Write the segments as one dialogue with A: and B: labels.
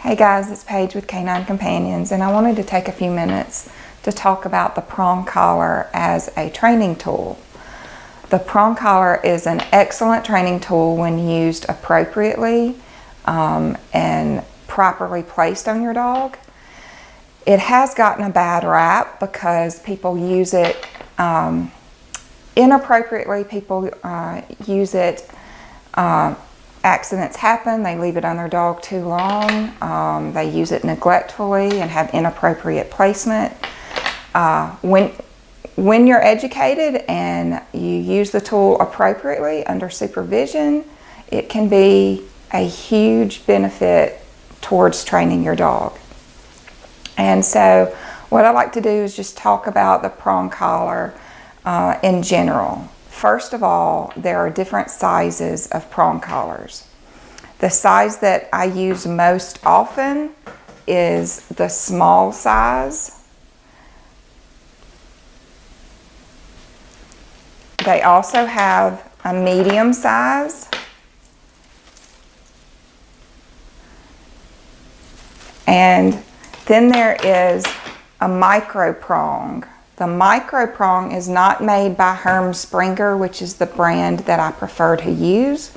A: Hey guys, it's Paige with Canine Companions, and I wanted to take a few minutes to talk about the prong collar as a training tool. The prong collar is an excellent training tool when used appropriately and properly placed on your dog. It has gotten a bad rap because people use it inappropriately. People use it, accidents happen, they leave it on their dog too long, they use it neglectfully and have inappropriate placement. When you're educated and you use the tool appropriately under supervision, it can be a huge benefit towards training your dog. And so what I like to do is just talk about the prong collar in general. First of all, there are different sizes of prong collars. The size that I use most often is the small size. They also have a medium size and then there is a micro prong. The micro prong is not made by Herm Sprenger, which is the brand that I prefer to use.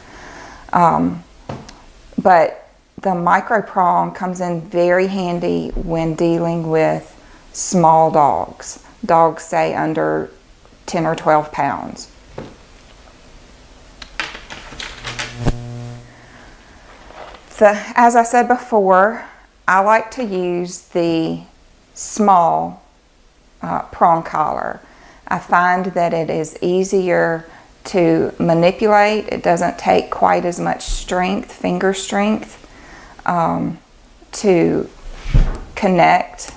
A: But the micro prong comes in very handy when dealing with small dogs. Dogs, say, under 10 or 12 pounds. As I said before, I like to use the small prong collar. I find that it is easier to manipulate. It doesn't take quite as much strength, finger strength, to connect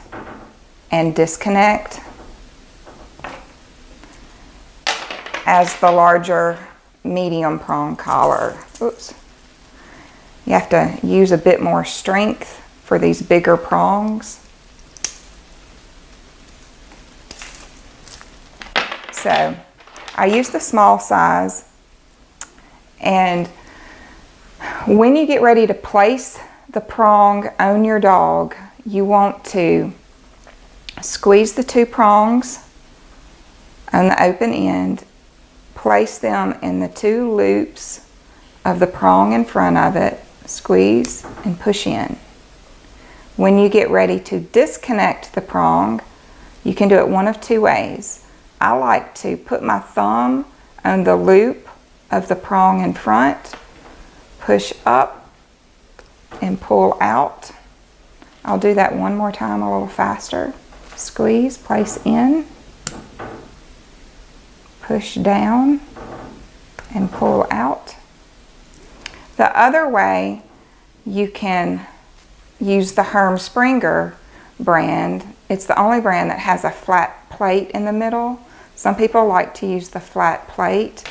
A: and disconnect as the larger medium prong collar. Oops. You have to use a bit more strength for these bigger prongs. So I use the small size, and when you get ready to place the prong on your dog, you want to squeeze the two prongs on the open end, place them in the two loops of the prong in front of it, squeeze and push in. When you get ready to disconnect the prong, you can do it one of two ways. I like to put my thumb on the loop of the prong in front, push up and pull out. I'll do that one more time a little faster. Squeeze, place in, push down and pull out. The other way, you can use the Herm Sprenger brand. It's the only brand that has a flat plate in the middle. Some people like to use the flat plate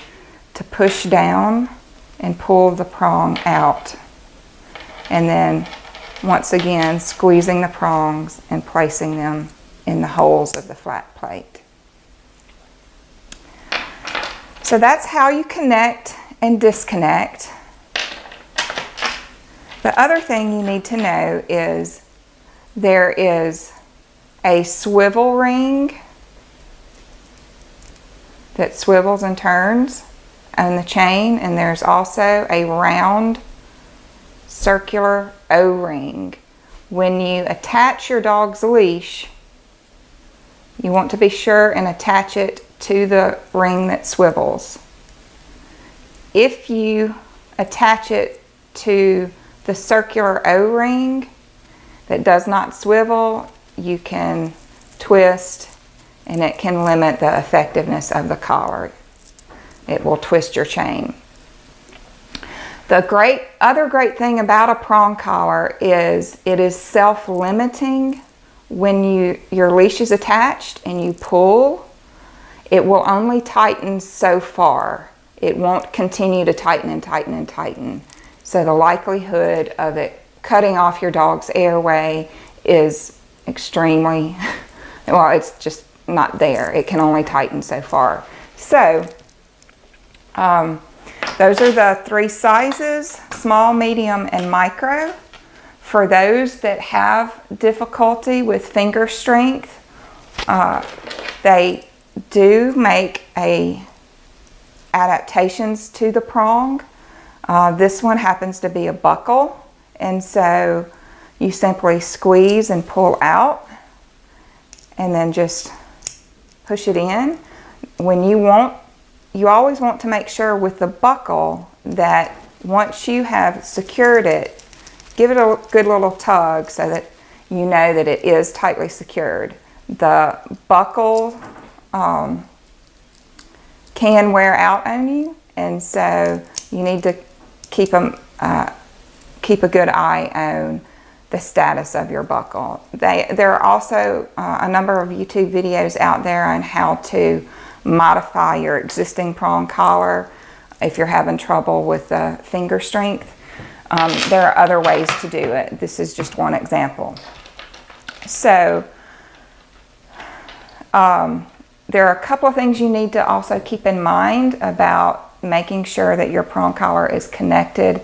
A: to push down and pull the prong out. And then once again, squeezing the prongs and placing them in the holes of the flat plate. So that's how you connect and disconnect. The other thing you need to know is there is a swivel ring that swivels and turns on the chain, and there's also a round circular O-ring. When you attach your dog's leash, you want to be sure and attach it to the ring that swivels. If you attach it to the circular O-ring that does not swivel, you can twist and it can limit the effectiveness of the collar. It will twist your chain. The other great thing about a prong collar is it is self-limiting. When your leash is attached and you pull, it will only tighten so far. It won't continue to tighten and tighten and tighten. So the likelihood of it cutting off your dog's airway is extremely, well, it's just not there. It can only tighten so far. So those are the three sizes, small, medium, and micro. For those that have difficulty with finger strength, they do make adaptations to the prong. This one happens to be a buckle, and so you simply squeeze and pull out and then just push it in. You always want to make sure with the buckle that once you have secured it, give it a good little tug so that you know that it is tightly secured. The buckle can wear out on you, and so you need to keep a good eye on the status of your buckle. There are also a number of YouTube videos out there on how to modify your existing prong collar if you're having trouble with finger strength. There are other ways to do it. This is just one example. So there are a couple of things you need to also keep in mind about making sure that your prong collar is connected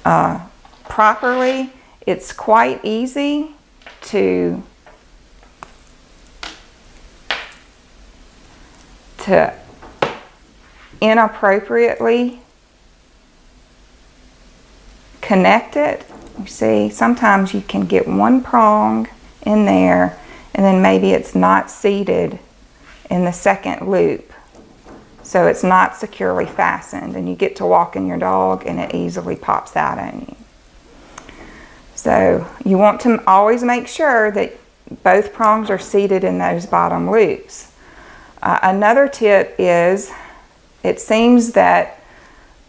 A: properly. It's quite easy to inappropriately connect it. You see, sometimes you can get one prong in there and then maybe it's not seated in the second loop, so it's not securely fastened, and you get to walking your dog and it easily pops out on you. So you want to always make sure that both prongs are seated in those bottom loops. Another tip is, it seems that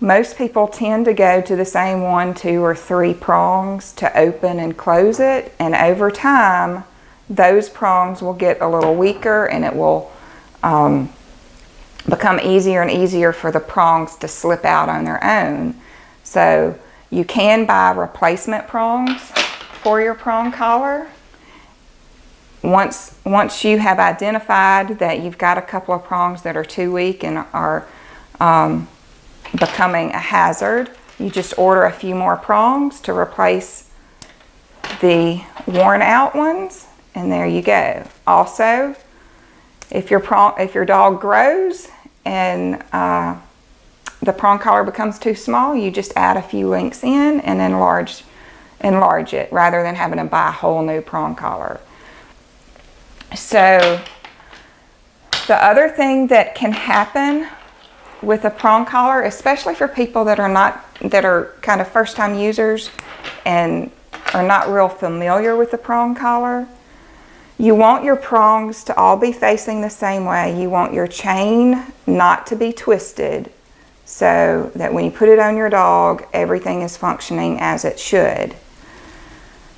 A: most people tend to go to the same 1, 2, or 3 prongs to open and close it, and over time those prongs will get a little weaker and it will become easier and easier for the prongs to slip out on their own. So you can buy replacement prongs for your prong collar. Once you have identified that you've got a couple of prongs that are too weak and are becoming a hazard, you just order a few more prongs to replace the worn out ones, and there you go. Also, if your dog grows and the prong collar becomes too small, you just add a few links in and enlarge it rather than having to buy a whole new prong collar. So the other thing that can happen with a prong collar, especially for people that are kind of first-time users and are not real familiar with the prong collar, you want your prongs to all be facing the same way. You want your chain not to be twisted so that when you put it on your dog, everything is functioning as it should.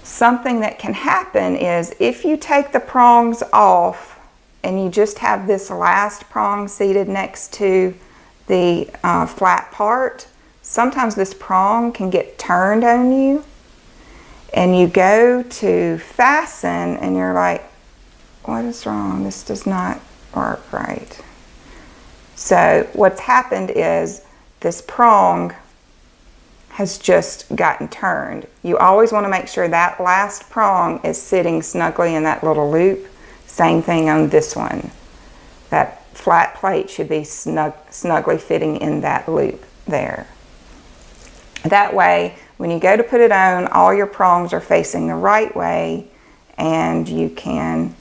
A: Something that can happen is if you take the prongs off and you just have this last prong seated next to the flat part, sometimes this prong can get turned on you and you go to fasten and you're like, what is wrong? This does not work right. So what's happened is this prong has just gotten turned. You always want to make sure that last prong is sitting snugly in that little loop. Same thing on this one. That flat plate should be snugly fitting in that loop there. That way, when you go to put it on, all your prongs are facing the right way and you can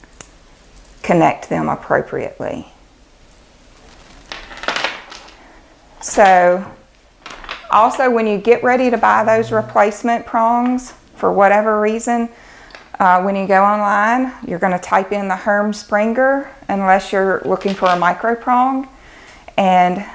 A: connect them appropriately. So also, when you get ready to buy those replacement prongs, for whatever reason, when you go online, you're going to type in the Herm Springer, unless you're looking for a micro prong. And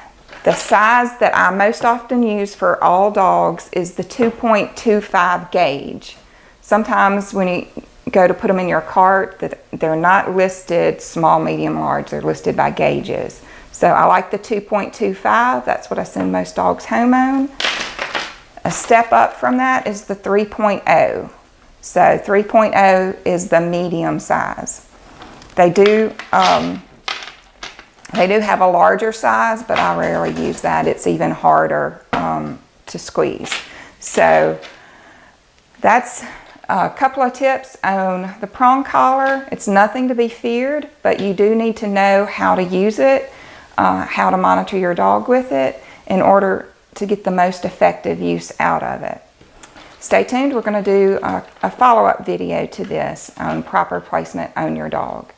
A: the size that I most often use for all dogs is the 2.25 gauge. Sometimes when you go to put them in your cart, they're not listed small, medium, large. They're listed by gauges. So I like the 2.25. That's what I send most dogs home on. A step up from that is the 3.0. So 3.0 is the medium size. They do have a larger size, but I rarely use that. It's even harder to squeeze. So that's A couple of tips on the prong collar. It's nothing to be feared, but you do need to know how to use it, how to monitor your dog with it in order to get the most effective use out of it. Stay tuned. We're going to do a follow-up video to this on proper placement on your dog.